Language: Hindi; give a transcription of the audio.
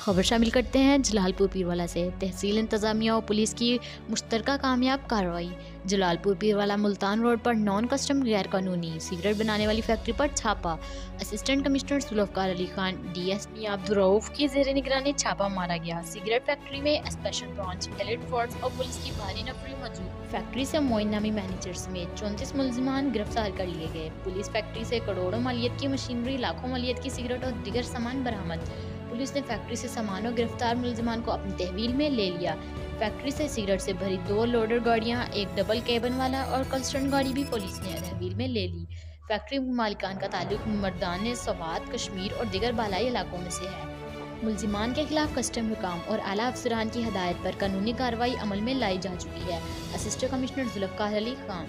खबर शामिल करते हैं जलालपुर पीरवाला से। तहसील इंतजामिया और पुलिस की मुश्तरका कामयाब कार्रवाई। जलालपुर पीरवाला मुल्तान रोड पर नॉन कस्टम गैर कानूनी सिगरेट बनाने वाली फैक्ट्री पर छापा। Assistant commissioner Zulfiqar Ali Khan DSP Abdur Rauf की ज़ेर निगरानी छापा मारा गया। सिगरेट फैक्ट्री में स्पेशल ब्रांच, एलिट फोर्स और पुलिस की भारी नफरी मौजूद। फैक्ट्री से मोइन नामी मैनेजर समेत 34 मुलजिमान गिरफ्तार कर लिए गए। पुलिस फैक्ट्री से करोड़ों मालियत की मशीनरी, लाखों मालियत की सिगरेट और दीगर सामान बरामद। पुलिस ने फैक्ट्री से सामान और गिरफ्तार मुलजिमान को अपनी तहवील में ले लिया। फैक्ट्री से सिगरेट से भरी 2 लोडर गाड़ियां, एक डबल केबन वाला और कल्स्टर्न गाड़ी भी पुलिस ने तहवील में ले ली। फैक्ट्री मालिकान का ताल्लुक मर्दान स्वात, कश्मीर और दीगर बालाई इलाकों में से है। मुलजिमान के खिलाफ कस्टम हुकाम और आला अफसरान की हदायत पर कानूनी कार्रवाई अमल में लाई जा चुकी है। Assistant commissioner Zulfiqar Ali Khan.